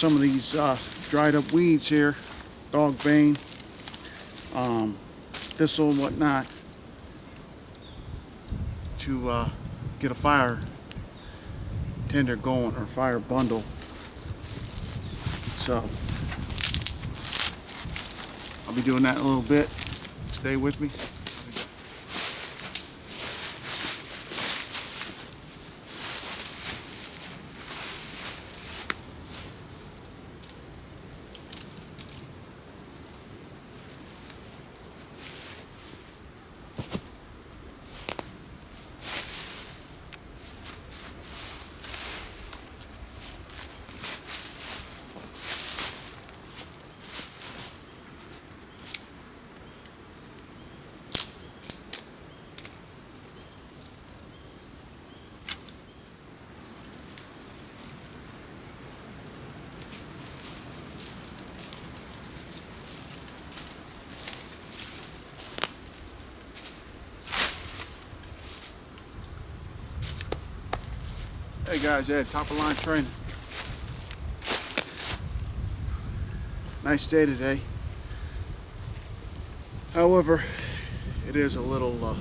some of these dried up weeds here, dog bane, thistle and whatnot, to get a fire tender going, or fire bundle. So I'll be doing that in a little bit. Stay with me. Hey guys, Ed, top of line training. Nice day today. However, it is a little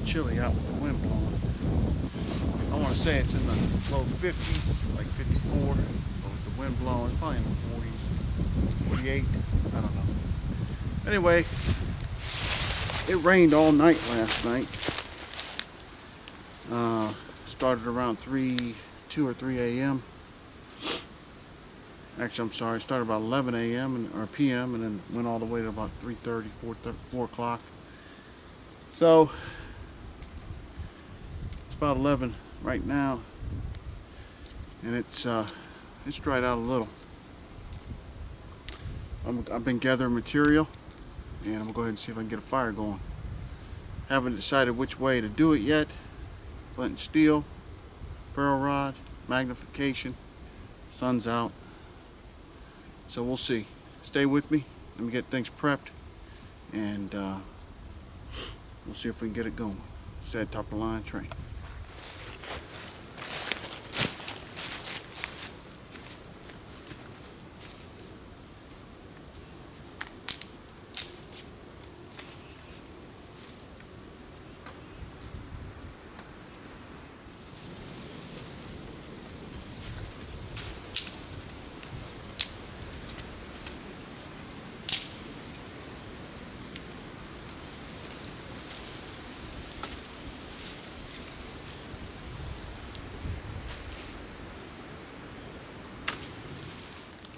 chilly out with the wind blowing. I want to say it's in the low 50s, like 54, but with the wind blowing, it's probably in the 40s, 48, I don't know. Anyway, it rained all night last night. Started around 2 or 3 a.m. Actually, I'm sorry, it started about 11 a.m. or p.m. and then went all the way to about 3:30, 4 o'clock. So it's about 11 right now, and it's dried out a little. I've been gathering material, and I'm gonna go ahead and see if I can get a fire going. Haven't decided which way to do it yet. Flint and steel, ferro rod, magnification, sun's out. So we'll see. Stay with me. Let me get things prepped, and we'll see if we can get it going. Stay at top of the line train.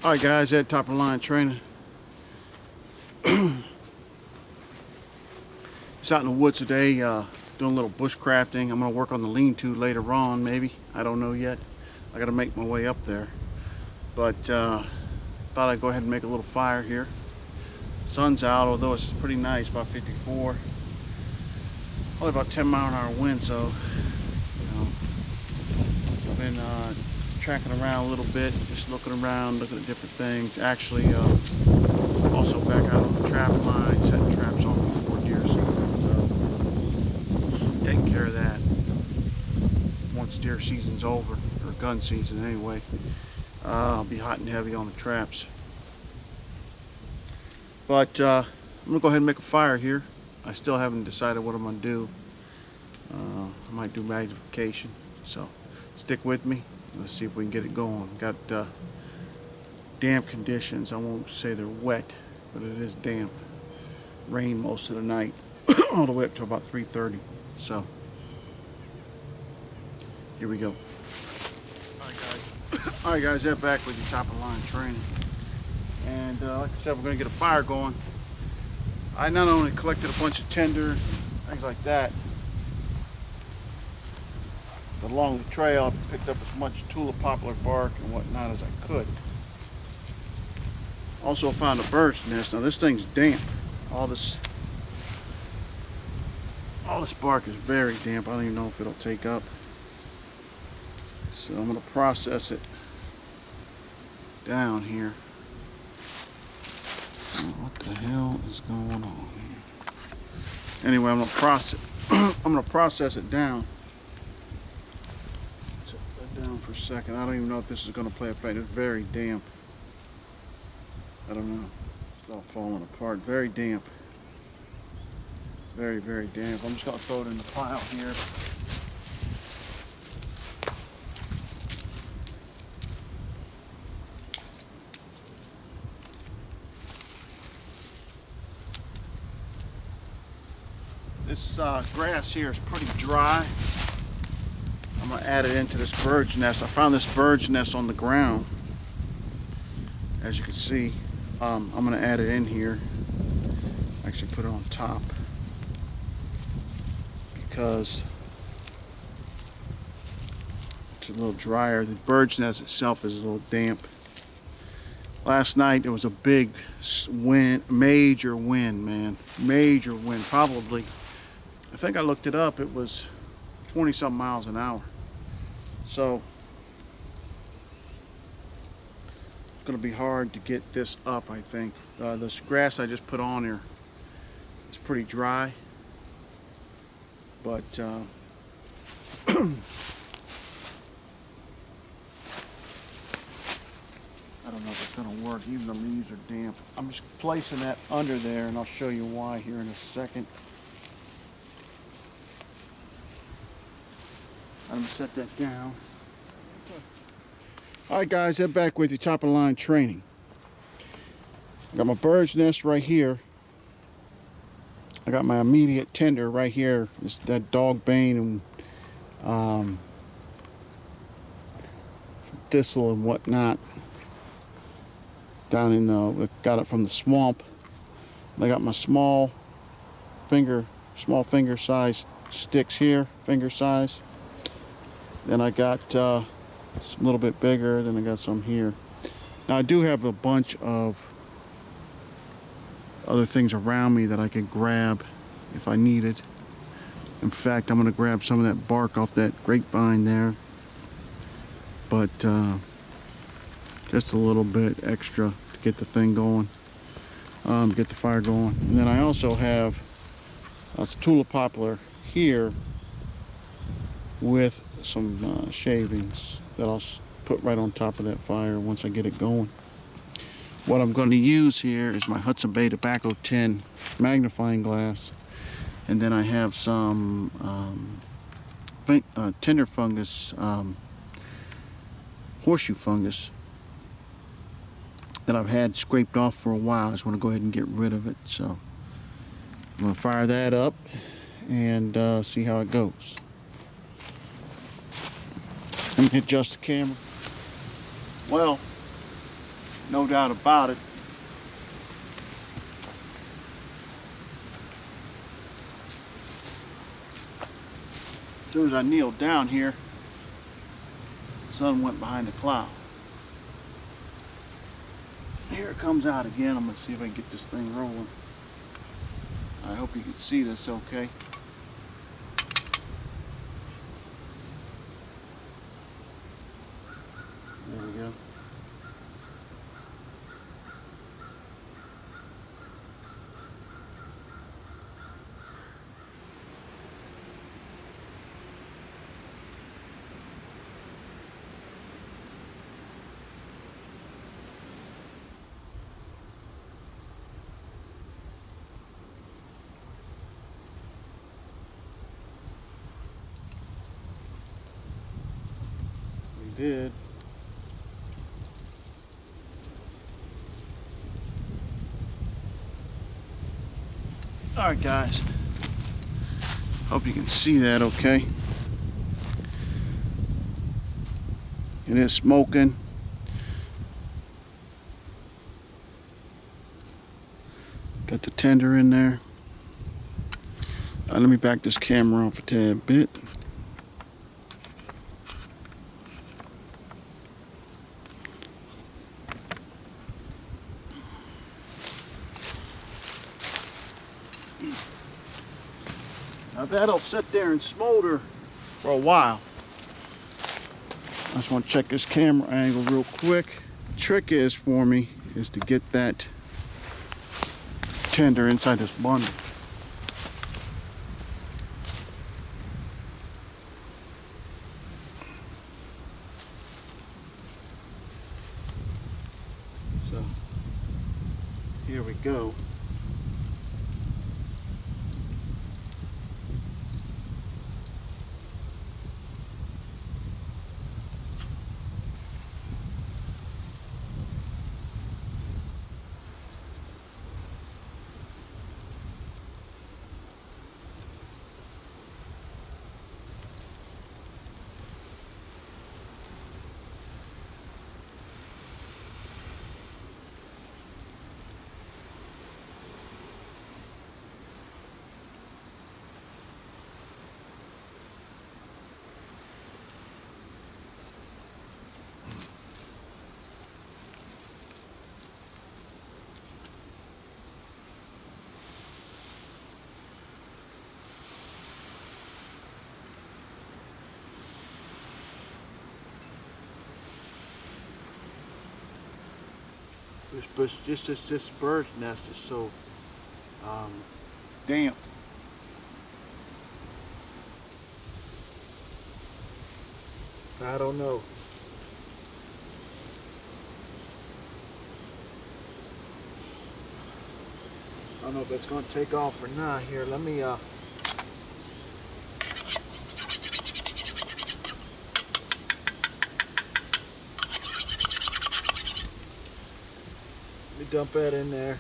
Alright guys, at top of the line training. Just out in the woods today, doing a little bush crafting. I'm going to work on the lean-to later on, maybe. I don't know yet. I got to make my way up there. But thought I'd go ahead and make a little fire here. Sun's out, although it's pretty nice, about 54. Only about 10-mile-an-hour wind, so you know, I've been tracking around a little bit, just looking around, looking at different things. Actually, also back out on the trap line, setting traps on before deer season. So, taking care of that once deer season's over, or gun season anyway. I'll be hot and heavy on the traps. But I'm gonna go ahead and make a fire here. I still haven't decided what I'm gonna do. I might do magnification, so stick with me. Let's see if we can get it going. Got damp conditions. I won't say they're wet, but it is damp. Rain most of the night, all the way up to about 3:30. So here we go. All right, guys, that back with your top of the line training. And like I said, we're gonna get a fire going. I not only collected a bunch of tinder, things like that, but along the trail I picked up as much tulip poplar bark and whatnot as I could. Also found a bird's nest. Now this thing's damp. All this bark is very damp. I don't even know if it'll take up. So I'm gonna process it down here. What the hell is going on here? Anyway, I'm gonna process it down. Set that down on for a second. I don't even know if this is going to play effect. It's very damp. I don't know. It's all falling apart. Very damp. Very, very damp. I'm just going to throw it in the pile here. This grass here is pretty dry. I'm going to add it into this bird's nest. I found this bird's nest on the ground. As you can see, I'm going to add it in here. Actually put it on top because it's a little drier. The bird's nest itself is a little damp. Last night there was a big wind, major wind, man. Major wind, probably. I think I looked it up, it was 20-something miles an hour. So it's going to be hard to get this up, I think. This grass I just put on here is pretty dry. But I don't know if it's going to work. Even the leaves are damp. I'm just placing that under there, and I'll show you why here in a second. I'm going to set that down. Alright guys, I'm back with you, top of the line training. I got my bird's nest right here. I got my immediate tender right here. It's that dog bane and thistle and whatnot. Down in got it from the swamp. I got my small finger size sticks here, finger size. Then I got some a little bit bigger, then I got some here. Now I do have a bunch of other things around me that I could grab if I needed. In fact, I'm going to grab some of that bark off that grapevine there. But just a little bit extra to get the thing going, get the fire going. And then I also have a tulip poplar here with some shavings that I'll put right on top of that fire once I get it going. What I'm going to use here is my Hudson Bay Tobacco Tin magnifying glass, and then I have some tender fungus, horseshoe fungus that I've had scraped off for a while. I just want to go ahead and get rid of it. So I'm going to fire that up and see how it goes. Let me adjust the camera. Well, no doubt about it. As soon as I kneeled down here, the sun went behind the cloud. Here it comes out again. I'm going to see if I can get this thing rolling. I hope you can see this okay. There we go. We did. Alright guys, hope you can see that okay. It is smoking. Got the tender in there. Let me back this camera off a tad bit. Now that'll sit there and smolder for a while. I just want to check this camera angle real quick. The trick is for me is to get that tender inside this bundle. So here we go. This bird's nest is so damp. I don't know. I don't know if it's going to take off or not. Here, let me dump that in there.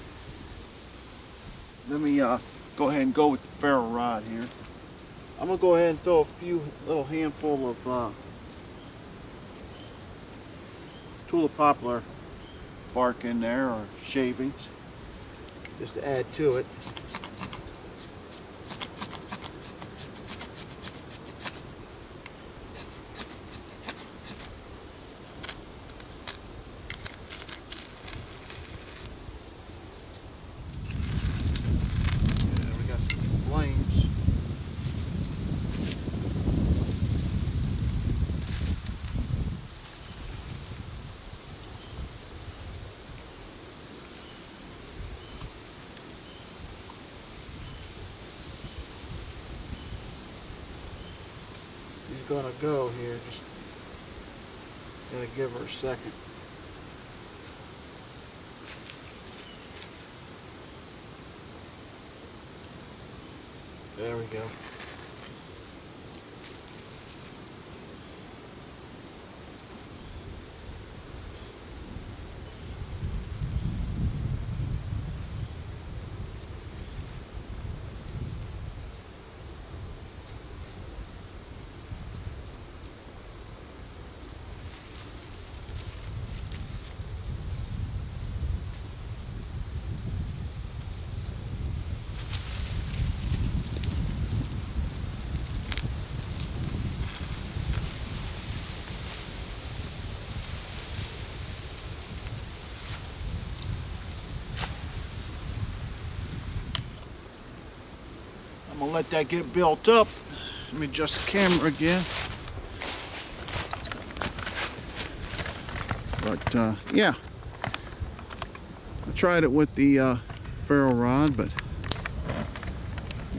Let me go ahead and go with the ferro rod here. I'm gonna go ahead and throw a few little handful of tulip poplar bark in there, or shavings, just to add to it. Gonna go here, just gotta give her a second. There we go. I'm gonna let that get built up. Let me adjust the camera again. But yeah, I tried it with the ferro rod, but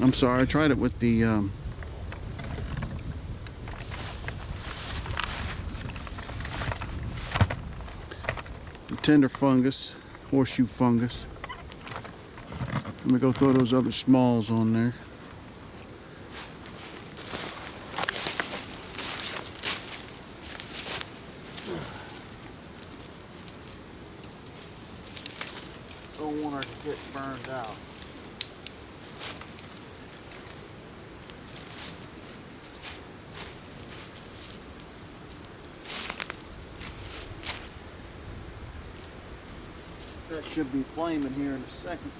I'm sorry, I tried it with the tender fungus, horseshoe fungus. Let me go throw those other smalls on there. Don't want her to get burned out. That should be flaming here in a second.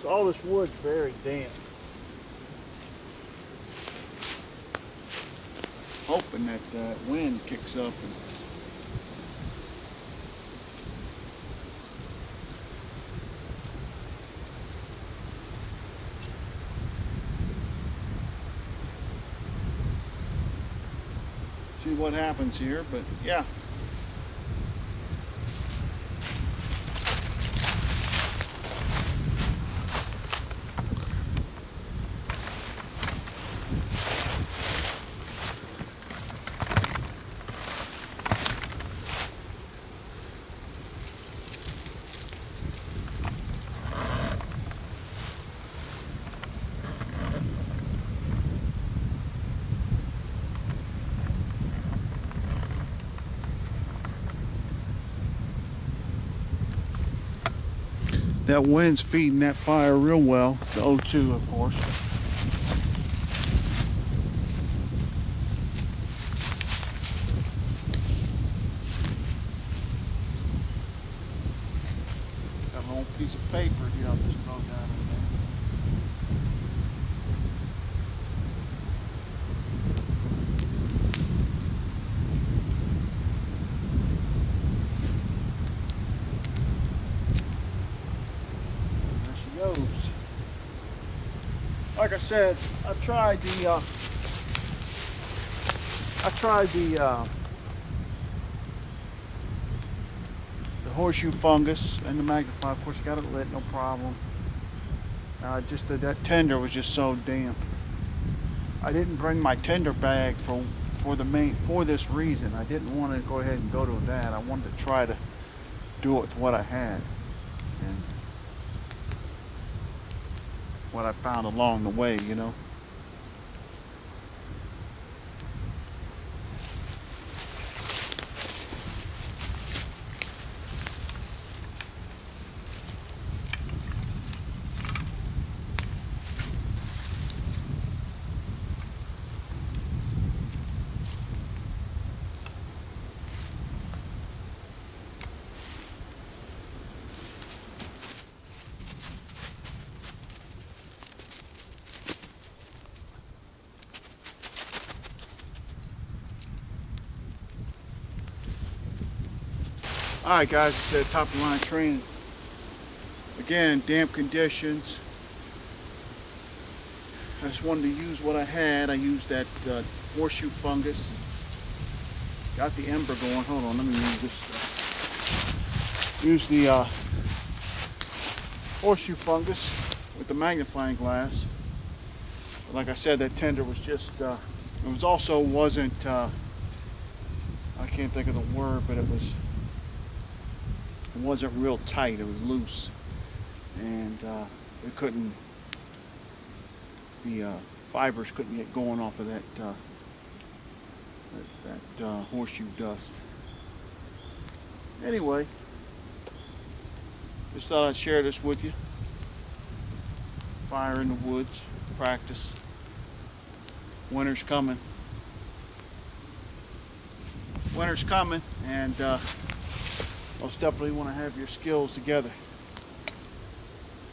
So all this wood's very damp. Hoping that wind kicks up and see what happens here, but yeah. That wind's feeding that fire real well. The O2, of course. Got an old piece of paper here. I'll just throw down in there. Like I said, I tried the horseshoe fungus and the magnifier. Of course, got it lit, no problem. Just that tender was just so damp. I didn't bring my tender bag for this reason. I didn't want to go ahead and go to that. I wanted to try to do it with what I had. And what I found along the way, you know. Alright guys, it's top of the line training. Again, damp conditions. I just wanted to use what I had. I used that horseshoe fungus. Got the ember going. Hold on, let me use this stuff. Use the horseshoe fungus with the magnifying glass. But like I said, that tender was just, it wasn't, I can't think of the word, but it wasn't real tight. It was loose, and it couldn't. The fibers couldn't get going off of that horseshoe dust. Anyway, just thought I'd share this with you. Fire in the woods, practice. Winter's coming. Winter's coming, and most definitely want to have your skills together.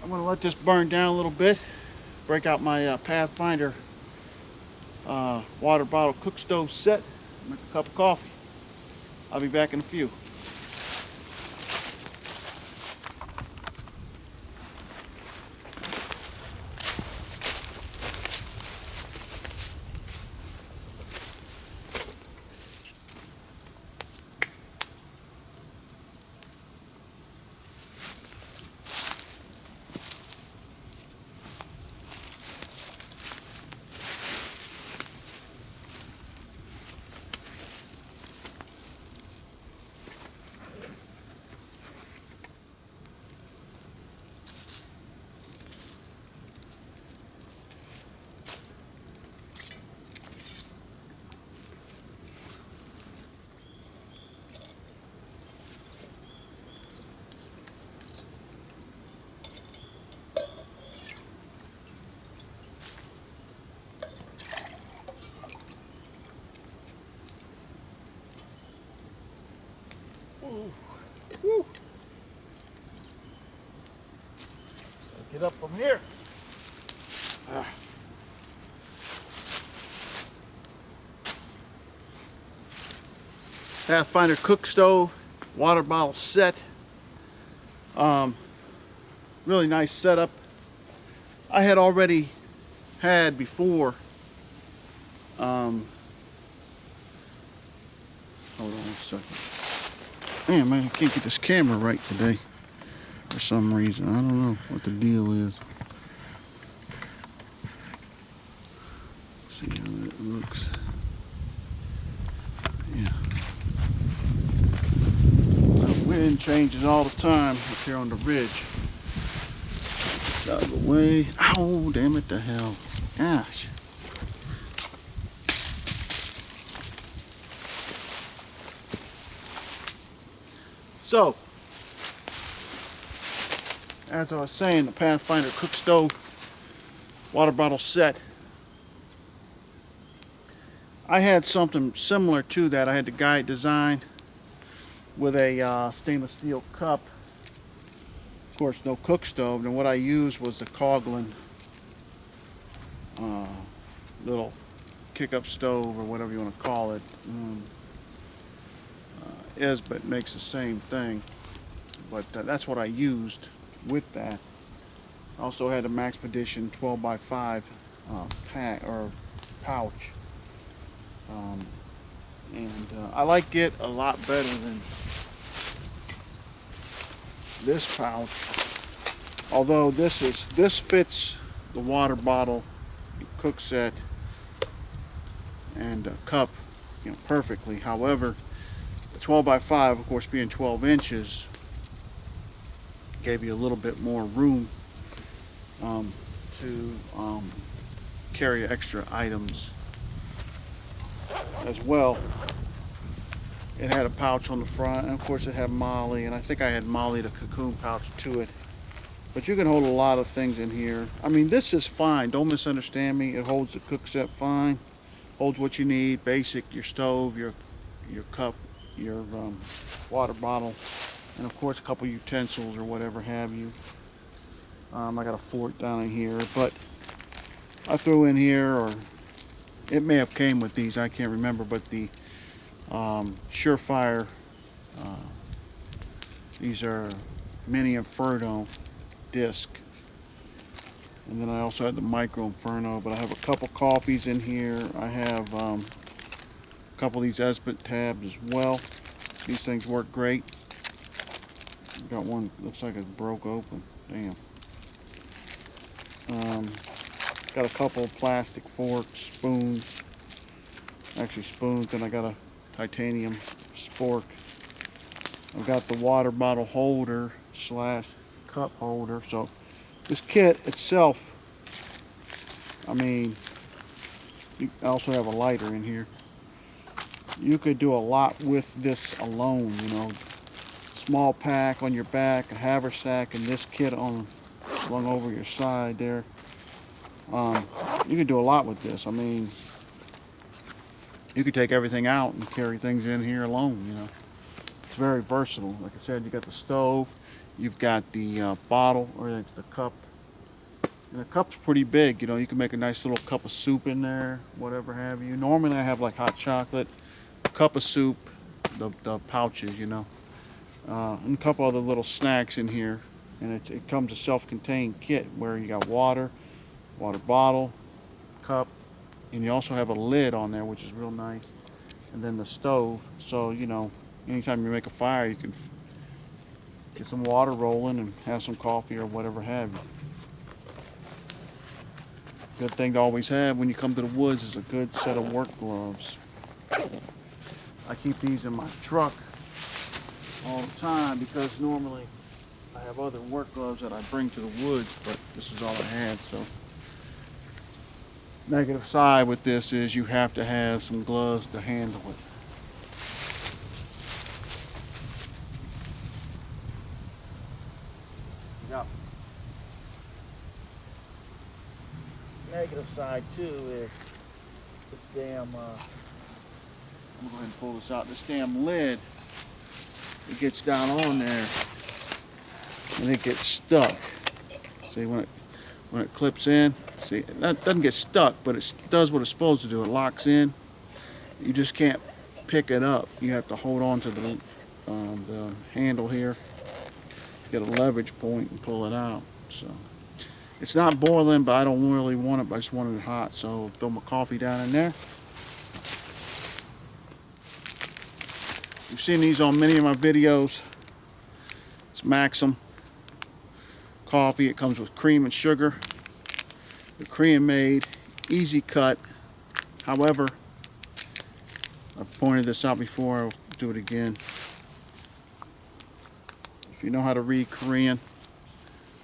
I'm going to let this burn down a little bit. Break out my Pathfinder water bottle cook stove set. Make a cup of coffee. I'll be back in a few. Woo. Get up from here. Pathfinder Cook Stove, water bottle set. Really nice setup. I had already had before. Hold on a second. Man, I can't get this camera right today for some reason. I don't know what the deal is. See how that looks. Yeah. The wind changes all the time up here on the ridge. Get out of the way. Oh, damn it to hell. Gosh. So, As I was saying, the Pathfinder Cook Stove water bottle set. I had something similar to that. I had the guide designed with a stainless steel cup. Of course, no cook stove. And what I used was the Coghlan little kick-up stove, or whatever you want to call it. But makes the same thing. But that's what I used with that. I also had a Maxpedition 12x5 pack or pouch. I like it a lot better than this pouch. Although this fits the water bottle, cook set, and cup, perfectly. However, the 12x5, of course, being 12 inches, gave you a little bit more room to carry extra items as well. It had a pouch on the front, and of course it had Molly, and I think I had Molly the cocoon pouch to it. But you can hold a lot of things in here. I mean, this is fine, don't misunderstand me. It holds the cook set fine, holds what you need, basic, your stove, your cup, your water bottle, and of course a couple utensils or whatever have you. I got a fork down in here, but I threw in here, or it may have came with these, I can't remember, but the Surefire, these are mini Inferno disc, and then I also had the micro Inferno. But I have a couple coffees in here. I have a couple of these Esbit tabs as well. These things work great. Got one, looks like it broke open. Damn. Got a couple of plastic forks, spoons, actually spoons, and I got a titanium spork. I've got the water bottle holder / cup holder. So this kit itself, I mean, I also have a lighter in here. You could do a lot with this alone, small pack on your back, a haversack, and this kit slung over your side there. You could do a lot with this. I mean, you could take everything out and carry things in here alone, It's very versatile. Like I said, you got the stove, you've got the bottle, or the cup. And the cup's pretty big, you can make a nice little cup of soup in there, whatever have you. Normally I have like hot chocolate, a cup of soup, the pouches, and a couple other little snacks in here. And it comes a self-contained kit where you got water bottle, cup, and you also have a lid on there, which is real nice. And then the stove, so anytime you make a fire, you can get some water rolling and have some coffee or whatever have you. Good thing to always have when you come to the woods is a good set of work gloves. I keep these in my truck all the time because normally I have other work gloves that I bring to the woods, but this is all I had. So negative side with this is you have to have some gloves to handle it. Yep. Negative side too is this damn, I'm gonna go ahead and pull this out, this damn lid, it gets down on there and it gets stuck. See, when it clips in, see, that doesn't get stuck, but it does what it's supposed to do. It locks in. You just can't pick it up. You have to hold on to the handle here, get a leverage point and pull it out. So it's not boiling, but I don't really want it, but I just want it hot. So throw my coffee down in there. You've seen these on many of my videos. It's Maxim coffee. It comes with cream and sugar. The Korean made, easy cut. However, I've pointed this out before, I'll do it again. If you know how to read Korean,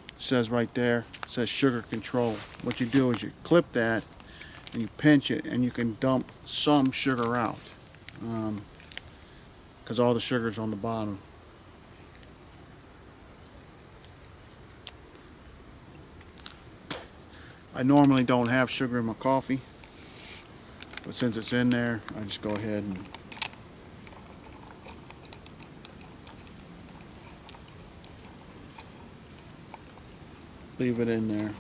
it says right there, it says sugar control. What you do is you clip that and you pinch it and you can dump some sugar out because all the sugar's on the bottom. I normally don't have sugar in my coffee, but since it's in there, I just go ahead and leave it in there.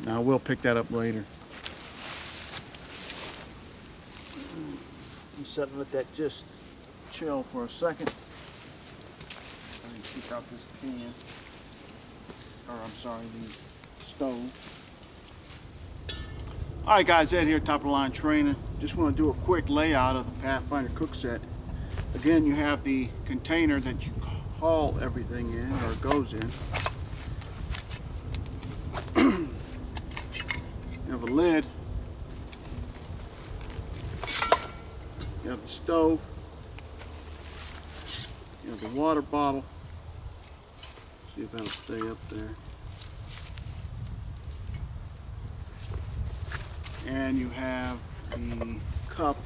Now we'll pick that up later. I'm setting let that just chill for a second. Let me keep out this pan, or I'm sorry, the stove. Alright guys, Ed here, top of the line training. Just want to do a quick layout of the Pathfinder Cook Set. Again, you have the container that you haul everything in, or goes in. You have a lid. You have the stove. You have the water bottle. See if that'll stay up there. And you have the cup.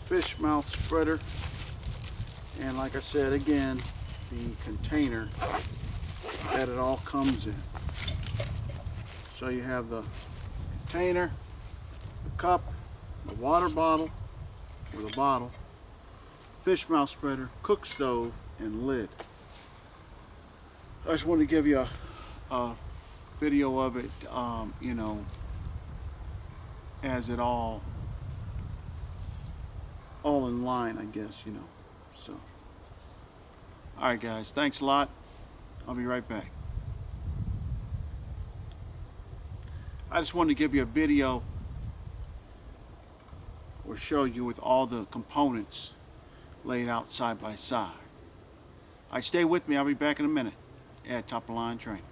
Fish mouth spreader, and like I said again, the container that it all comes in. So you have the container, the cup, the water bottle, or the bottle, fish mouth spreader, cook stove, and lid. I just wanted to give you a video of it, you know, as it all in line, I guess, you know. So, all right guys, thanks a lot. I'll be right back. I just wanted to give you a video or show you with all the components laid out side by side. All right, stay with me. I'll be back in a minute at Top of the Line Training.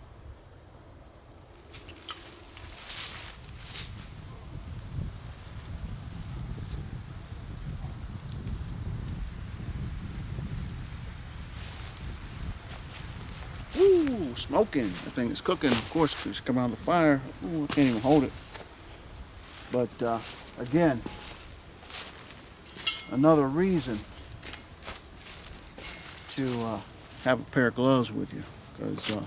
Ooh, smoking. That thing is cooking. Of course, it's come out of the fire. Ooh, I can't even hold it. But again, another reason to have a pair of gloves with you, because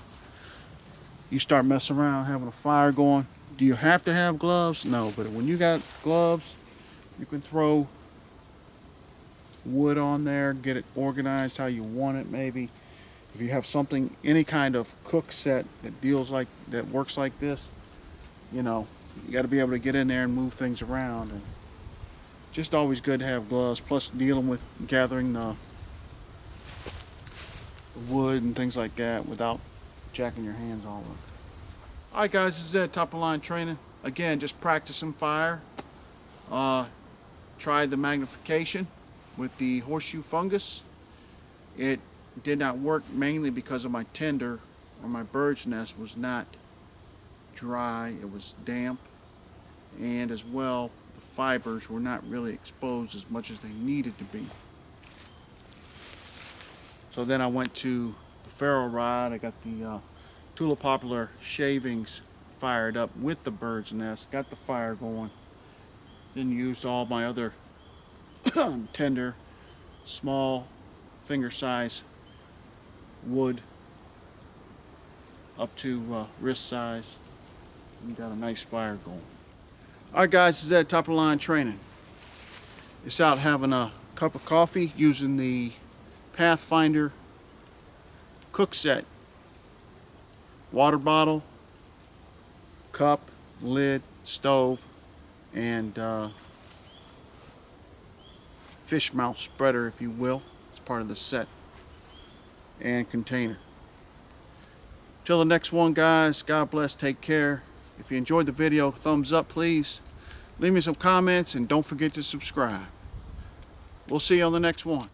you start messing around having a fire going. Do you have to have gloves? No, but when you got gloves, you can throw wood on there, get it organized how you want it. Maybe if you have something, any kind of cook set that that works like this, you know, you got to be able to get in there and move things around. And just always good to have gloves, plus dealing with gathering the wood and things like that without jacking your hands all up. Alright guys, this is Ed, Top of the Line Training. Again, just practicing fire. Tried the magnification with the horseshoe fungus. It did not work, mainly because of my tinder, or my bird's nest, was not dry. It was damp, and as well the fibers were not really exposed as much as they needed to be. So then I went to the ferro rod. I got the tulip poplar shavings fired up with the bird's nest, got the fire going, then used all my other tender, small, finger size wood up to wrist size, and got a nice fire going. Alright guys, this is Ed, Top of the Line Training. It's out having a cup of coffee using the Pathfinder Cook Set. Water bottle, cup, lid, stove, and fish mouth spreader, if you will. It's part of the set, and container. Till the next one guys, God bless, take care. If you enjoyed the video, thumbs up please. Leave me some comments and don't forget to subscribe. We'll see you on the next one.